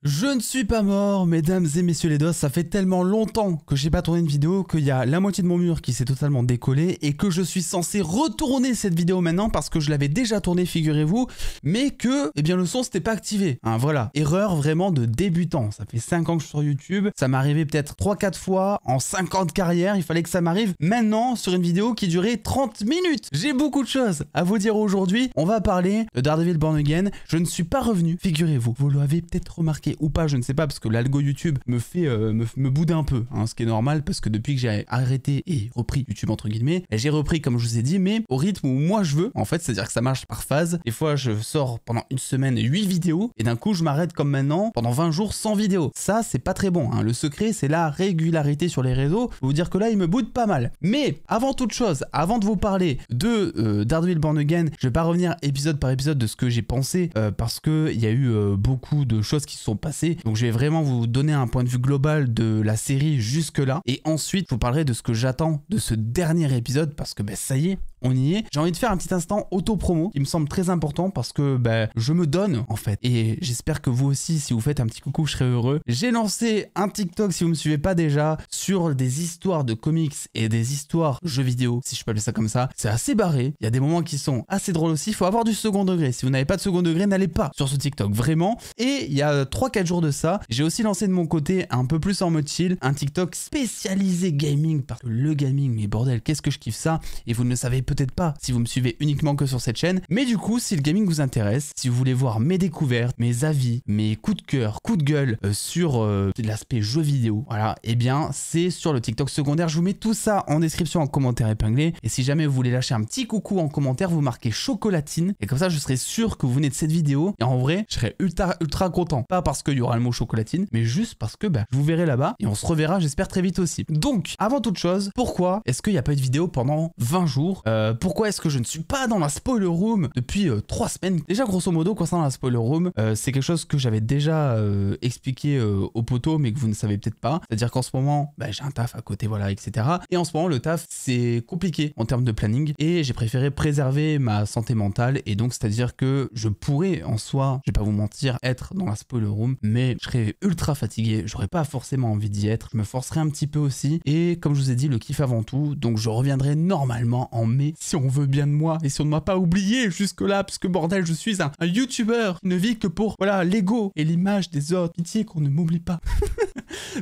Je ne suis pas mort, mesdames et messieurs les dos, ça fait tellement longtemps que j'ai pas tourné une vidéo qu'il y a la moitié de mon mur qui s'est totalement décollé et que je suis censé retourner cette vidéo maintenant parce que je l'avais déjà tournée, figurez-vous, mais que, eh bien, le son s'était pas activé. Hein, voilà, erreur vraiment de débutant. Ça fait 5 ans que je suis sur YouTube, ça m'est arrivé peut-être 3-4 fois en 5 ans de carrière, il fallait que ça m'arrive maintenant sur une vidéo qui durait 30 minutes. J'ai beaucoup de choses à vous dire aujourd'hui. On va parler de Daredevil Born Again. Je ne suis pas revenu, figurez-vous. Vous l'avez peut-être remarqué ou pas, je ne sais pas, parce que l'algo YouTube me fait me bouder un peu, hein, ce qui est normal parce que depuis que j'ai arrêté et repris YouTube entre guillemets, j'ai repris comme je vous ai dit, mais au rythme où moi je veux, en fait, c'est-à-dire que ça marche par phase. Des fois, je sors pendant une semaine 8 vidéos et d'un coup, je m'arrête comme maintenant pendant 20 jours sans vidéo. Ça, c'est pas très bon, hein. Le secret, c'est la régularité sur les réseaux. Je vais vous dire que là, il me boude pas mal. Mais avant toute chose, avant de vous parler de Daredevil Born Again, je vais pas revenir épisode par épisode de ce que j'ai pensé parce que il y a eu beaucoup de choses qui se sont passées. Donc je vais vraiment vous donner un point de vue global de la série jusque là. Et ensuite, je vous parlerai de ce que j'attends de ce dernier épisode parce que ben, ça y est, on y est. J'ai envie de faire un petit instant auto-promo qui me semble très important parce que ben, je me donne en fait. Et j'espère que vous aussi, si vous faites un petit coucou, je serai heureux. J'ai lancé un TikTok, si vous me suivez pas déjà, sur des histoires de comics et des histoires jeux vidéo, si je peux appeler ça comme ça. C'est assez barré. Il y a des moments qui sont assez drôles aussi. Il faut avoir du second degré. Si vous n'avez pas de second degré, n'allez pas sur ce TikTok, vraiment. Et il y a 3-4 jours de ça, j'ai aussi lancé de mon côté, un peu plus en mode chill, un TikTok spécialisé gaming. Parce que le gaming, mais bordel, qu'est-ce que je kiffe ça. Et vous ne le savez peut-être pas si vous me suivez uniquement que sur cette chaîne. Mais du coup, si le gaming vous intéresse, si vous voulez voir mes découvertes, mes avis, mes coups de cœur, coups de gueule sur l'aspect jeux vidéo, voilà, et bien c'est sur le TikTok secondaire. Je vous mets tout ça en description, en commentaire épinglé. Et si jamais vous voulez lâcher un petit coucou en commentaire, vous marquez chocolatine. Et comme ça, je serai sûr que vous venez de cette vidéo. Et en vrai, je serai ultra content. Pas parce qu'il y aura le mot chocolatine, mais juste parce que bah, je vous verrai là-bas. Et on se reverra, j'espère, très vite aussi. Donc, avant toute chose, pourquoi est-ce qu'il n'y a pas eu de vidéo pendant 20 jours Pourquoi est-ce que je ne suis pas dans la spoiler room depuis 3 semaines? Déjà, grosso modo, concernant la spoiler room, c'est quelque chose que j'avais déjà expliqué aux potos, mais que vous ne savez peut-être pas. C'est-à-dire qu'en ce moment, bah, j'ai un taf à côté, voilà, etc. Et en ce moment, le taf, c'est compliqué en termes de planning. Et j'ai préféré préserver ma santé mentale. Et donc, c'est-à-dire que je pourrais, en soi, je vais pas vous mentir, être dans la spoiler room, mais je serais ultra fatigué. J'aurais pas forcément envie d'y être. Je me forcerai un petit peu aussi. Et comme je vous ai dit, le kiff avant tout. Donc, je reviendrai normalement en mai, si on veut bien de moi. Et si on ne m'a pas oublié jusque-là, parce que bordel, je suis un YouTuber qui ne vit que pour, voilà, l'ego et l'image des autres. Pitié qu'on ne m'oublie pas.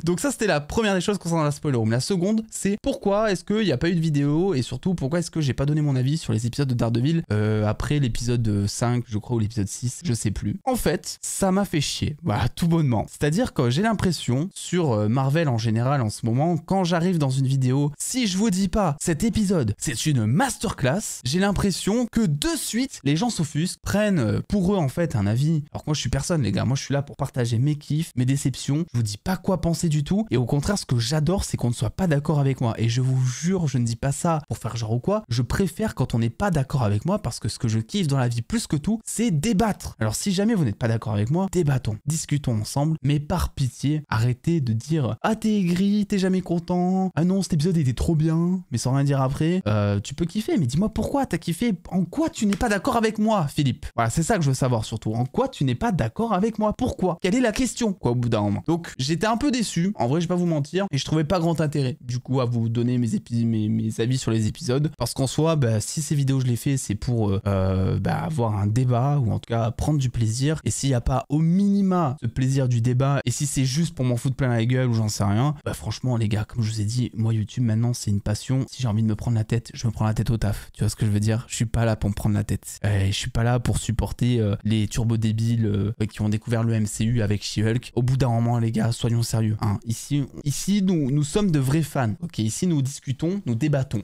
Donc ça, c'était la première des choses concernant la spoiler room. La seconde, c'est pourquoi est-ce qu'il n'y a pas eu de vidéo et surtout pourquoi est-ce que j'ai pas donné mon avis sur les épisodes de Daredevil après l'épisode 5, je crois, ou l'épisode 6, je sais plus. En fait, ça m'a fait chier, voilà, tout bonnement. C'est-à-dire que j'ai l'impression, sur Marvel en général en ce moment, quand j'arrive dans une vidéo, si je vous dis pas cet épisode, c'est une masterclass, j'ai l'impression que de suite, les gens s'offusquent, prennent pour eux en fait un avis. Alors que moi je suis personne les gars, moi je suis là pour partager mes kiffs, mes déceptions, je vous dis pas quoi penser du tout, et au contraire ce que j'adore c'est qu'on ne soit pas d'accord avec moi, et je vous jure, je ne dis pas ça pour faire genre ou quoi, je préfère quand on n'est pas d'accord avec moi, parce que ce que je kiffe dans la vie plus que tout, c'est débattre. Alors si jamais vous n'êtes pas d'accord avec moi, débattons, discutons ensemble, mais par pitié, arrêtez de dire ah t'es aigri, t'es jamais content, ah non cet épisode était trop bien, mais sans rien dire après, tu peux kiffer, mais dis-moi pourquoi t'as kiffé, en quoi tu n'es pas d'accord avec moi Philippe. Voilà, c'est ça que je veux savoir surtout, en quoi tu n'es pas d'accord avec moi, pourquoi, quelle est la question quoi au bout d'un moment. Donc j'étais un peu déçu, en vrai je vais pas vous mentir, et je trouvais pas grand intérêt du coup à vous donner mes avis sur les épisodes, parce qu'en soi bah, si ces vidéos je les fais c'est pour avoir un débat, ou en tout cas prendre du plaisir, et s'il n'y a pas au minima ce plaisir du débat, et si c'est juste pour m'en foutre plein la gueule ou j'en sais rien, bah franchement les gars, comme je vous ai dit, moi YouTube maintenant c'est une passion, si j'ai envie de me prendre la tête, je me prends la tête au taf, tu vois ce que je veux dire, je suis pas là pour me prendre la tête, je suis pas là pour supporter les turbo débiles qui ont découvert le MCU avec She-Hulk. Au bout d'un moment les gars, soyons sérieux, hein. Ici nous sommes de vrais fans, ok, ici nous discutons, nous débattons.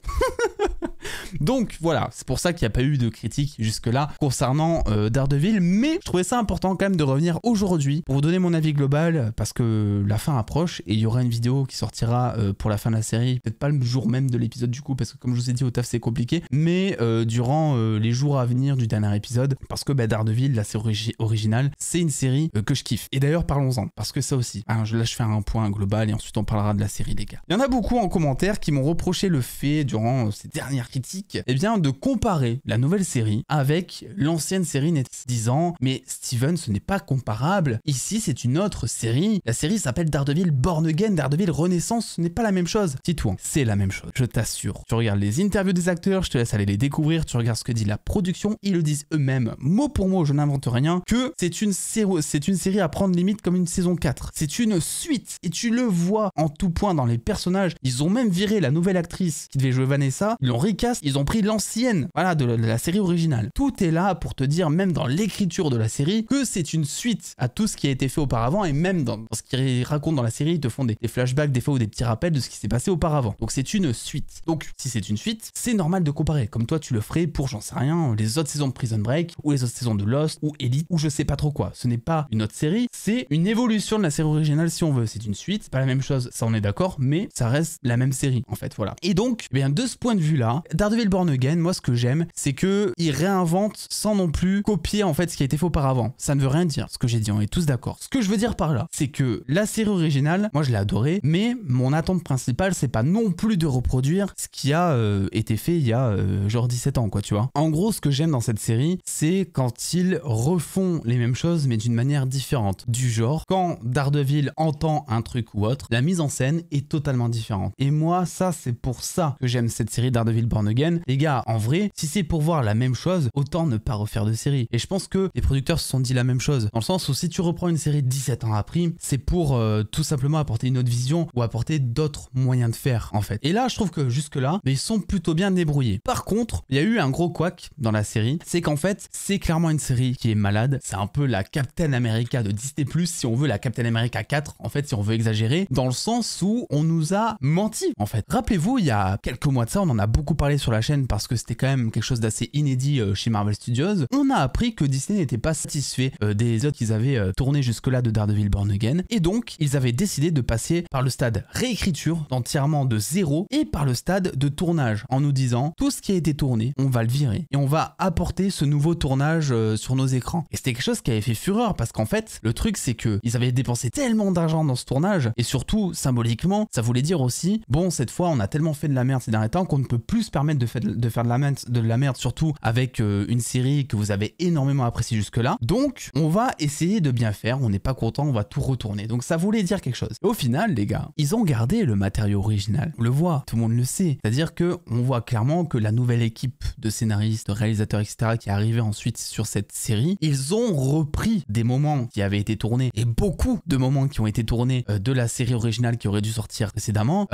Donc voilà, c'est pour ça qu'il n'y a pas eu de critique jusque-là concernant Daredevil, mais je trouvais ça important quand même de revenir aujourd'hui pour vous donner mon avis global, parce que la fin approche et il y aura une vidéo qui sortira pour la fin de la série, peut-être pas le jour même de l'épisode du coup, parce que comme je vous ai dit au taf c'est compliqué, mais durant les jours à venir du dernier épisode, parce que Daredevil, la série originale, c'est une série que je kiffe. Et d'ailleurs parlons-en, parce que ça aussi, hein, là je fais un point global et ensuite on parlera de la série les gars. Il y en a beaucoup en commentaire qui m'ont reproché le fait durant ces dernières critique, eh bien de comparer la nouvelle série avec l'ancienne série Netflix, disant mais Steven, ce n'est pas comparable, ici c'est une autre série, la série s'appelle Daredevil Born Again, Daredevil Renaissance, ce n'est pas la même chose. Dis-toi, c'est la même chose, je t'assure. Tu regardes les interviews des acteurs, je te laisse aller les découvrir, tu regardes ce que dit la production, ils le disent eux-mêmes, mot pour mot, je n'invente rien, que c'est une série à prendre limite comme une saison 4. C'est une suite, et tu le vois en tout point dans les personnages. Ils ont même viré la nouvelle actrice qui devait jouer Vanessa, ils l'ont recast, ils ont pris l'ancienne, voilà, de la série originale. Tout est là pour te dire, même dans l'écriture de la série, que c'est une suite à tout ce qui a été fait auparavant, et même dans ce qu'ils racontent dans la série, ils te font des flashbacks des fois ou des petits rappels de ce qui s'est passé auparavant. Donc c'est une suite. Donc si c'est une suite, c'est normal de comparer, comme toi tu le ferais pour, j'en sais rien, les autres saisons de Prison Break, ou les autres saisons de Lost, ou Elite, ou je sais pas trop quoi. Ce n'est pas une autre série, c'est une évolution de la série originale si on veut. C'est une suite, c'est pas la même chose, ça on est d'accord, mais ça reste la même série en fait, voilà. Et donc, eh bien de ce point de vue là, Daredevil Born Again, moi ce que j'aime, c'est que il réinvente sans non plus copier en fait ce qui a été fait auparavant. Ça ne veut rien dire, ce que j'ai dit, on est tous d'accord. Ce que je veux dire par là, c'est que la série originale, moi je l'ai adorée, mais mon attente principale, c'est pas non plus de reproduire ce qui a été fait il y a genre 17 ans quoi, tu vois. En gros, ce que j'aime dans cette série, c'est quand ils refont les mêmes choses mais d'une manière différente. Du genre, quand Daredevil entend un truc ou autre, la mise en scène est totalement différente. Et moi, ça, c'est pour ça que j'aime cette série Daredevil Born Again. Les gars, en vrai, si c'est pour voir la même chose, autant ne pas refaire de série. Et je pense que les producteurs se sont dit la même chose. Dans le sens où si tu reprends une série de 17 ans après, c'est pour tout simplement apporter une autre vision ou apporter d'autres moyens de faire, en fait. Et là, je trouve que jusque-là, ils sont plutôt bien débrouillés. Par contre, il y a eu un gros couac dans la série, c'est qu'en fait, c'est clairement une série qui est malade. C'est un peu la Captain America de Disney+, si on veut, la Captain America 4, en fait, si on veut exagérer, dans le sens où on nous a menti, en fait. Rappelez-vous, il y a quelques mois de ça, on en a beaucoup parlé sur la chaîne parce que c'était quand même quelque chose d'assez inédit chez Marvel Studios. On a appris que Disney n'était pas satisfait des autres qu'ils avaient tourné jusque-là de Daredevil Born Again, et donc ils avaient décidé de passer par le stade réécriture, entièrement de zéro, et par le stade de tournage, en nous disant tout ce qui a été tourné, on va le virer, et on va apporter ce nouveau tournage sur nos écrans. Et c'était quelque chose qui avait fait fureur, parce qu'en fait, le truc c'est que ils avaient dépensé tellement d'argent dans ce tournage, et surtout, symboliquement, ça voulait dire aussi, bon, cette fois, on a tellement fait de la merde ces derniers temps qu'on ne peut plus se permettre de faire de la merde, surtout avec une série que vous avez énormément appréciée jusque-là. Donc, on va essayer de bien faire, on n'est pas content, on va tout retourner. Donc, ça voulait dire quelque chose. Et au final, les gars, ils ont gardé le matériau original. On le voit, tout le monde le sait. C'est-à-dire que on voit clairement que la nouvelle équipe de scénaristes, de réalisateurs, etc., qui est arrivée ensuite sur cette série, ils ont repris des moments qui avaient été tournés, et beaucoup de moments qui ont été tournés de la série originale qui aurait dû sortir précédemment,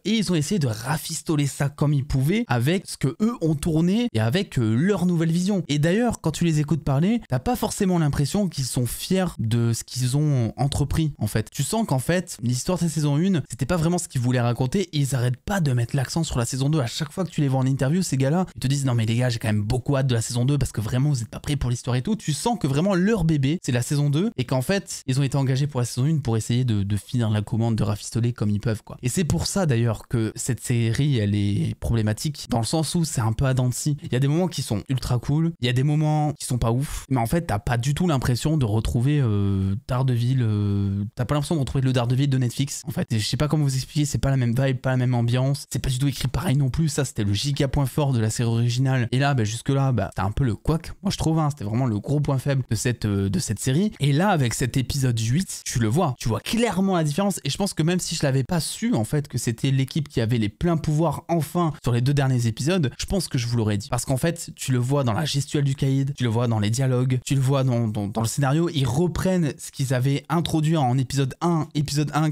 et ils ont essayé de rafistoler ça comme ils pouvaient avec ce que eux ont tourné et avec leur nouvelle vision. Et d'ailleurs, quand tu les écoutes parler, t'as pas forcément l'impression qu'ils sont fiers de ce qu'ils ont entrepris, en fait. Tu sens qu'en fait, l'histoire de la saison 1, c'était pas vraiment ce qu'ils voulaient raconter, et ils arrêtent pas de mettre l'accent sur la saison 2. À chaque fois que tu les vois en interview, ces gars-là, ils te disent non mais les gars, j'ai quand même beaucoup hâte de la saison 2 parce que vraiment vous êtes pas prêts pour l'histoire et tout. Tu sens que vraiment leur bébé, c'est la saison 2, et qu'en fait, ils ont été engagés pour la saison 1 pour essayer de finir la commande, de rafistoler comme ils peuvent, quoi. Et c'est pour ça d'ailleurs que cette série, elle est problématique, dans le sens où c'est un peu à dents de scie. Il y a des moments qui sont ultra cool, il y a des moments qui sont pas ouf, mais en fait, t'as pas du tout l'impression de retrouver Daredevil, t'as pas l'impression de retrouver le Daredevil de Netflix, en fait. Et je sais pas comment vous expliquer, c'est pas la même vibe, pas la même ambiance, c'est pas du tout écrit pareil non plus. Ça, c'était le giga point fort de la série originale. Et là, jusque-là, c'était un peu le couac, moi je trouve, hein, c'était vraiment le gros point faible de cette série. Et là, avec cet épisode 8, tu vois clairement la différence. Et je pense que même si je l'avais pas su, en fait, que c'était l'équipe qui avait les pleins pouvoirs enfin sur les 2 derniers épisodes, je pense que je vous l'aurais dit. Parce qu'en fait, tu le vois dans la gestuelle du caïd, tu le vois dans les dialogues, tu le vois dans le scénario, ils reprennent ce qu'ils avaient introduit en épisode 1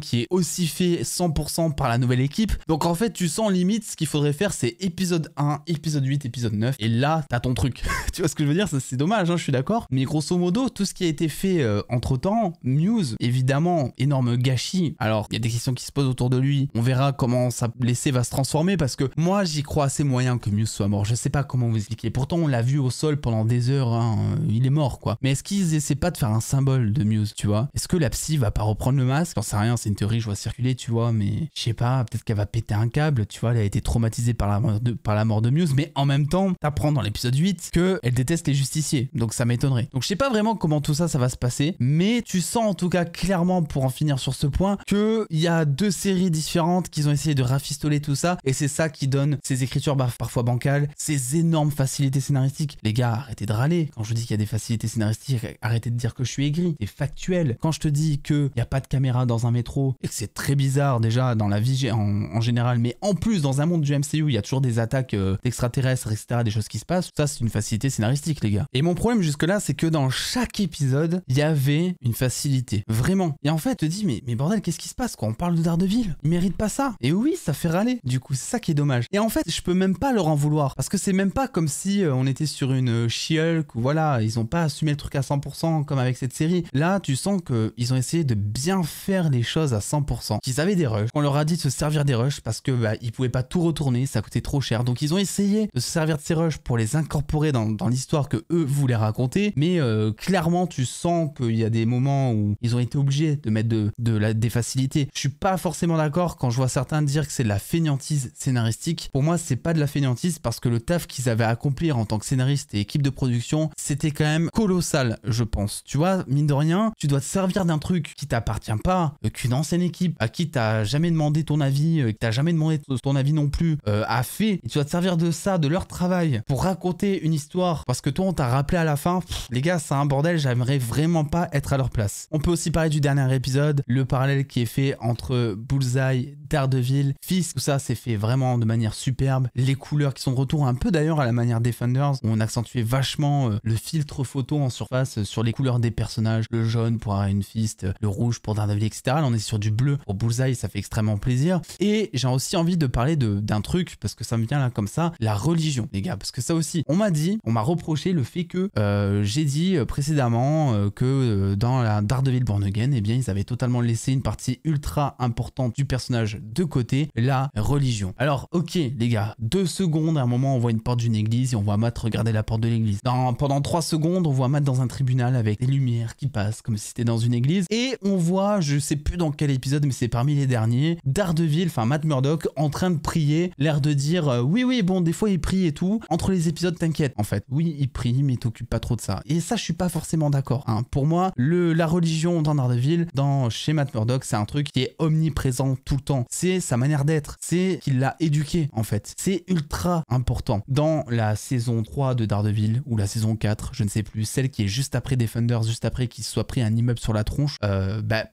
qui est aussi fait 100% par la nouvelle équipe. Donc en fait, tu sens limite ce qu'il faudrait faire, c'est épisode 1, épisode 8, épisode 9, et là, t'as ton truc. Tu vois ce que je veux dire? C'est dommage, hein, je suis d'accord. Mais grosso modo, tout ce qui a été fait entre-temps, Muse, évidemment, énorme gâchis. Alors, il y a des questions qui se posent autour de lui. On verra comment l'essai va se transformer, parce que moi, j'y crois assez moyen que Muse soit mort. Je sais pas comment vous expliquer. Pourtant, on l'a vu au sol pendant des heures, hein. Il est mort, quoi. Mais est-ce qu'ils essaient pas de faire un symbole de Muse, tu vois? Est-ce que la psy va pas reprendre le masque? J'en sais rien, c'est une théorie, je vois circuler, tu vois, mais je sais pas, peut-être qu'elle va péter un câble, tu vois, elle a été traumatisée par la mort de Muse, mais en même temps, t'apprends dans l'épisode 8 qu'elle déteste les justiciers, donc ça m'étonnerait. Donc je sais pas vraiment comment tout ça va se passer, mais tu sens en tout cas clairement, pour en finir sur ce point, qu'il y a deux séries différentes qui ont essayé de rafistoler tout ça, et c'est ça qui donne ces écritures parfois bancales, ces énormes facilités scénaristiques. Les gars, arrêtez de râler. Quand je dis qu'il y a des facilités scénaristiques, arrêtez de dire que je suis aigri. C'est factuel. Quand je te dis qu'il n'y a pas de caméra dans un métro, et que c'est très bizarre déjà dans la vie en général, mais en plus dans un monde du MCU, il y a toujours des attaques d'extraterrestres, etc., des choses qui se passent, ça c'est une facilité scénaristique, les gars. Et mon problème jusque-là, c'est que dans chaque épisode, il y avait une facilité. Vraiment. Et en fait, tu te dis, mais bordel, qu'est-ce qui se passe, quoi? On parle de Daredevil. Il mérite pas ça. Et oui, ça fait râler. Du coup, c'est ça qui est dommage. Et en fait, je peux même pas leur en vouloir. Parce que c'est même pas comme si on était sur une She-Hulk, ou voilà, ils ont pas assumé le truc à 100% comme avec cette série. Là, tu sens qu'ils ont essayé de bien faire les choses à 100%. Qu'ils avaient des rushs. On leur a dit de se servir des rushs parce que ils pouvaient pas tout retourner, ça coûtait trop cher. Donc ils ont essayé de se servir de ces rushs pour les incorporer dans l'histoire que eux voulaient raconter. Mais clairement, tu sens qu'il y a des moments où ils ont été obligés de mettre des facilités. Je suis pas forcément d'accord quand je vois certains dire que c'est de la fainéantise scénaristique. Pour moi, c'est pas de la fainéantise parce que le taf qu'ils avaient à accomplir en tant que scénariste et équipe de production, c'était quand même colossal, je pense. Tu vois, mine de rien, tu dois te servir d'un truc qui t'appartient pas, qu'une ancienne équipe à qui t'as jamais demandé ton avis, que t'as jamais demandé ton avis non plus, a fait. Et tu dois te servir de ça, de leur travail, pour raconter une histoire parce que toi, on t'a rappelé à la fin. Les gars, c'est un bordel, j'aimerais vraiment pas être à leur place. On peut aussi parler du dernier épisode, le parallèle qui est fait entre Bullseye, Daredevil, Fisk, tout ça c'est fait vraiment de manière superbe. Les couleurs qui sont de retour, un peu d'ailleurs à la manière Defenders, où on accentuait vachement le filtre photo en surface sur les couleurs des personnages, le jaune pour Iron Fist, le rouge pour Daredevil, etc. Là on est sur du bleu pour Bullseye, ça fait extrêmement plaisir. Et j'ai aussi envie de parler d'un truc, parce que ça me vient là comme ça, la religion, les gars, parce que ça aussi, on m'a reproché le fait que j'ai dit précédemment que dans la Daredevil Born Again, eh bien ils avaient totalement laissé une partie ultra importante du personnage de côté, la religion. Alors ok les gars, 2 secondes, à un moment on voit une porte d'une église et on voit Matt regarder la porte de l'église. Pendant 3 secondes, on voit Matt dans un tribunal avec des lumières qui passent comme si c'était dans une église, et on voit, je sais plus dans quel épisode, mais c'est parmi les derniers, Daredevil, enfin Matt Murdock, en train de prier, l'air de dire oui bon des fois il prie et tout, entre les épisodes t'inquiète, en fait oui il prie mais t'occupe pas trop de ça. Et ça je suis pas forcément d'accord, hein. Pour moi la religion dans Daredevil, chez Matt Murdock, c'est un truc qui est omniprésent tout le temps, c'est sa manière d'être, c'est qu'il l'a éduqué en fait, c'est ultra important. Dans la saison 3 de Daredevil, ou la saison 4, je ne sais plus, celle qui est juste après Defenders, juste après qu'il se soit pris un immeuble sur la tronche,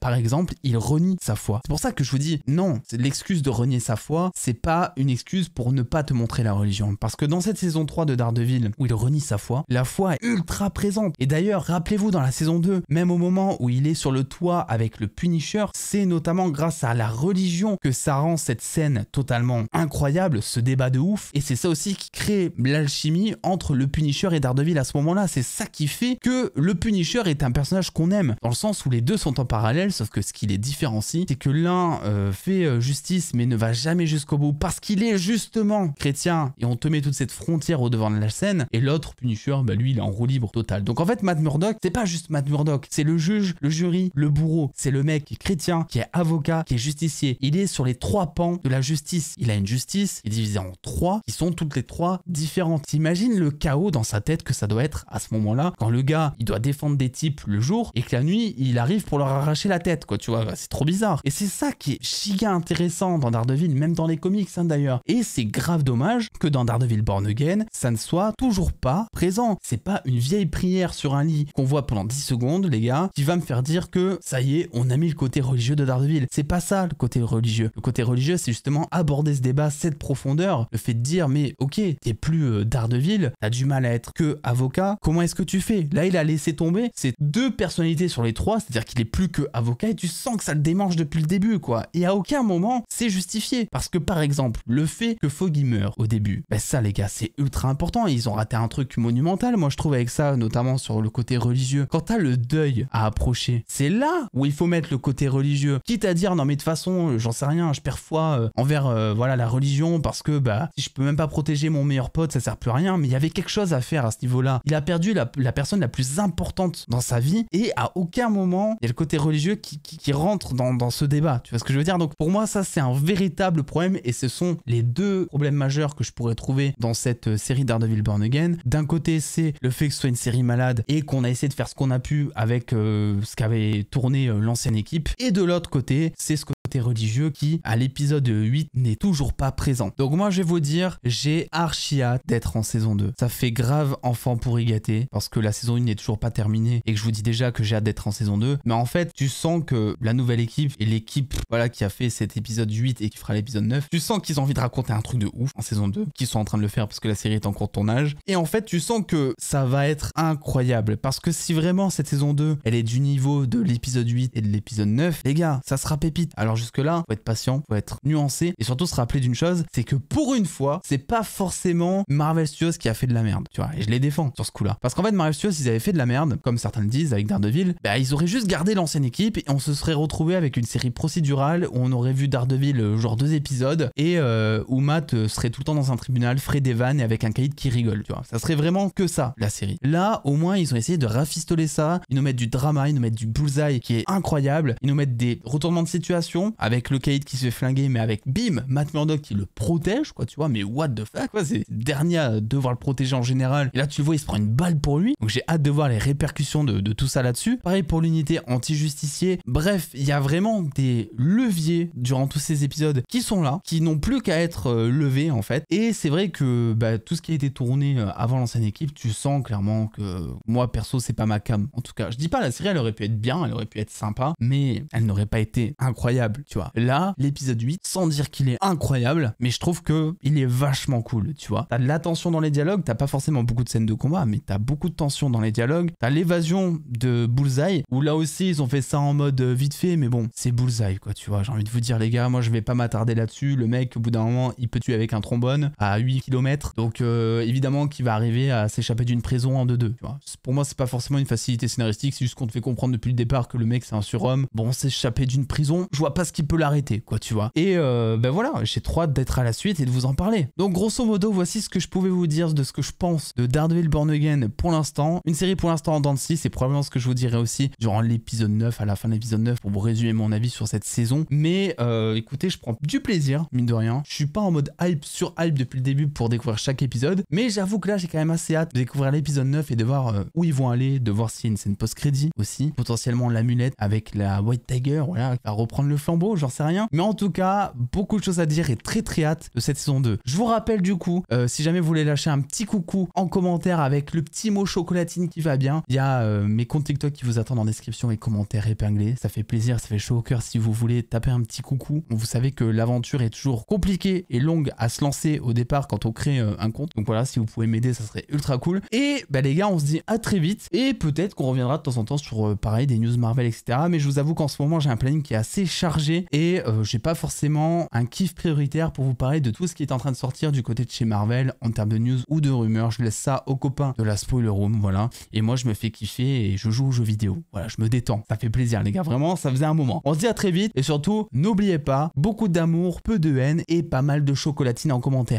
par exemple, il renie sa foi. C'est pour ça que je vous dis, non, l'excuse de renier sa foi, c'est pas une excuse pour ne pas te montrer la religion. Parce que dans cette saison 3 de Daredevil, où il renie sa foi, la foi est ultra présente. Et d'ailleurs, rappelez-vous dans la saison 2, même au moment où il est sur le toit avec le Punisher, c'est notamment grâce à la religion que ça rend cette scène totalement incroyable, ce débat de ouf. Et c'est ça aussi qui crée l'alchimie entre le Punisher et Daredevil à ce moment-là. C'est ça qui fait que le Punisher est un personnage qu'on aime, dans le sens où les deux sont en parallèle, sauf que ce qui les différencie, c'est que l'un fait justice mais ne va jamais jusqu'au bout parce qu'il est justement chrétien et on te met toute cette frontière au devant de la scène, et l'autre Punisher, lui il est en roue libre totale. Donc en fait Matt Murdock, c'est pas juste Matt Murdock, c'est le juge, le jury, le bourreau, c'est le mec qui est chrétien, qui est avocat, qui est justicier. Il est sur les 3 pans de la justice. Il a une justice qui est divisée en 3, qui sont toutes les 3 différentes. T'imagines le chaos dans sa tête que ça doit être à ce moment-là, quand le gars il doit défendre des types le jour et que la nuit il arrive pour leur arracher la tête, quoi, tu vois, c'est trop bizarre. Et c'est ça qui est giga intéressant dans Daredevil, même dans les comics d'ailleurs. Et c'est grave dommage que dans Daredevil Born Again, ça ne soit toujours pas présent. C'est pas une vieille prière sur un lit qu'on voit pendant 10 secondes, les gars, qui va me faire dire que ça y est, on a mis le côté religieux de Daredevil. C'est pas ça le côté religieux. Le côté religieux, c'est justement aborder ce débat, cette profondeur, le fait de dire, mais ok, t'es plus Daredevil, t'as du mal à être que avocat, comment est-ce que tu fais? Là, il a laissé tomber ces 2 personnalités sur les 3, c'est-à-dire qu'il est plus que avocat, et tu sens que ça le démange depuis le début, quoi. Et à aucun moment, c'est justifié. Parce que, par exemple, le fait que Foggy meure au début, ça, les gars, c'est ultra important. Ils ont raté un truc monumental, moi, je trouve, avec ça, notamment sur le côté religieux. Quand t'as le deuil à approcher, c'est là où il faut mettre le côté religieux. Quitte à dire, non, mais de toute façon, j'en sais rien, je perds foi envers, voilà, la religion, parce que, si je peux même pas protéger mon meilleur pote, ça sert plus à rien. Mais il y avait quelque chose à faire à ce niveau-là. Il a perdu la personne la plus importante dans sa vie, et à aucun moment, il y a le côté religieux qui rentre dans ce débat. Tu vois ce que je veux dire? Donc, pour moi, ça, c'est un véritable problème, et ce sont les 2 problèmes majeurs que je pourrais trouver aimé dans cette série Daredevil Born Again. D'un côté, c'est le fait que ce soit une série malade et qu'on a essayé de faire ce qu'on a pu avec ce qu'avait tourné l'ancienne équipe. Et de l'autre côté, c'est ce côté religieux qui, à l'épisode 8, n'est toujours pas présent. Donc moi, je vais vous dire, j'ai archi hâte d'être en saison 2. Ça fait grave enfant pourri gâté parce que la saison 1 n'est toujours pas terminée et que je vous dis déjà que j'ai hâte d'être en saison 2. Mais en fait, tu sens que la nouvelle équipe et l'équipe voilà, qui a fait cet épisode 8 et qui fera l'épisode 9, tu sens qu'ils ont envie de raconter un truc de ouf en saison 2, qu'ils sont en train de le faire parce que la série est en cours de tournage. Et en fait, tu sens que ça va être incroyable parce que si vraiment cette saison 2, elle est du niveau de l'épisode 8 et de l'épisode 9, les gars, ça sera pépite. Alors jusque-là, faut être patient, faut être nuancé et surtout se rappeler d'une chose, c'est que pour une fois, c'est pas forcément Marvel Studios qui a fait de la merde, tu vois, et je les défends sur ce coup-là. Parce qu'en fait, Marvel Studios, ils avaient fait de la merde, comme certains le disent avec Daredevil, bah ils auraient juste gardé l'ancienne équipe et on se serait retrouvé avec une série procédurale où on aurait vu Daredevil genre 2 épisodes et où Matt serait tout le temps dans un tribunal, ferait des vannes et avec un caïd qui rigole, tu vois. Ça serait vraiment que ça, la série. Là, au moins, ils ont essayé de rafistoler ça, ils nous mettent du drama, ils nous mettent du bullseye qui est incroyable, ils nous mettent des retournements de situation avec le caïd qui se fait flinguer, mais avec bim, Matt Murdock qui le protège, quoi, tu vois, mais what the fuck, quoi, c'est le dernier à devoir le protéger en général. Et là, tu le vois, il se prend une balle pour lui. Donc j'ai hâte de voir les répercussions de tout ça là-dessus. Pareil pour l'unité anti-justicier. Bref, il y a vraiment des leviers durant tous ces épisodes qui sont là, qui n'ont plus qu'à être levés en fait. Et c'est vrai que bah, tout ce qui a été tourné avant l'ancienne équipe, tu sens clairement que moi perso, c'est pas ma cam. En tout cas, je dis pas la série, elle aurait pu être bien, elle aurait pu être sympa, mais elle n'aurait pas été incroyable, tu vois. Là, l'épisode 8, sans dire qu'il est incroyable, mais je trouve que il est vachement cool, tu vois. T'as de la tension dans les dialogues, t'as pas forcément beaucoup de scènes de combat, mais t'as beaucoup de tension dans les dialogues. T'as l'évasion de Bullseye, où là aussi ils ont fait ça en mode vite fait, mais bon, c'est Bullseye, quoi, tu vois. J'ai envie de vous dire, les gars, moi je vais pas m'attarder là-dessus. Le mec, au bout d'un moment, il peut tuer avec un trombone à 8 km, donc évidemment qu'il va arriver à s'échapper d'une prison en 2-2, tu vois. Pour moi, c'est pas forcément une facilité scénaristique, c'est juste qu'on te fait comprendre depuis le départ que le mec c'est un surhomme. Bon, s'échapper d'une prison, je vois pas ce qui peut l'arrêter, quoi, tu vois. Et ben voilà, j'ai trop hâte d'être à la suite et de vous en parler. Donc grosso modo, voici ce que je pouvais vous dire de ce que je pense de Daredevil Born Again pour l'instant. Une série pour l'instant en dents de scie, c'est probablement ce que je vous dirai aussi durant l'épisode 9, à la fin de l'épisode 9, pour vous résumer mon avis sur cette saison. Mais écoutez, je prends du plaisir, mine de rien. Je suis pas en mode hype sur hype depuis le début pour découvrir chaque épisode, mais j'avoue que là, j'ai quand même assez hâte de découvrir l'épisode 9 et de voir où ils vont aller, de voir s'il y a une scène post-crédit aussi, potentiellement l'amulette avec la White Tiger, voilà, qui va reprendre le flambeau, j'en sais rien. Mais en tout cas, beaucoup de choses à dire et très hâte de cette saison 2. Je vous rappelle du coup, si jamais vous voulez lâcher un petit coucou en commentaire avec le petit mot chocolatine qui va bien, il y a mes comptes TikTok qui vous attendent en description et commentaires épinglés. Ça fait plaisir, ça fait chaud au cœur si vous voulez taper un petit coucou. Vous savez que l'aventure est toujours compliquée et longue à se lancer au départ quand on crée un compte. Donc voilà, si vous pouvez m'aider, ça serait ultra cool. Et bah les gars, on se dit à très vite et peut-être qu'on reviendra de temps en temps sur pareil des news Marvel, etc. Mais je vous avoue qu'en ce moment, j'ai un planning qui est assez chargé et j'ai pas forcément un kiff prioritaire pour vous parler de tout ce qui est en train de sortir du côté de chez Marvel en termes de news ou de rumeurs. Je laisse ça aux copains de la Spoiler Room, voilà. Et moi, je me fais kiffer et je joue aux jeux vidéo. Voilà, je me détends. Ça fait plaisir, les gars. Vraiment, ça faisait un moment. On se dit à très vite et surtout, n'oubliez pas, beaucoup d'amour, peu de haine et pas mal de chocolatine en commentaire.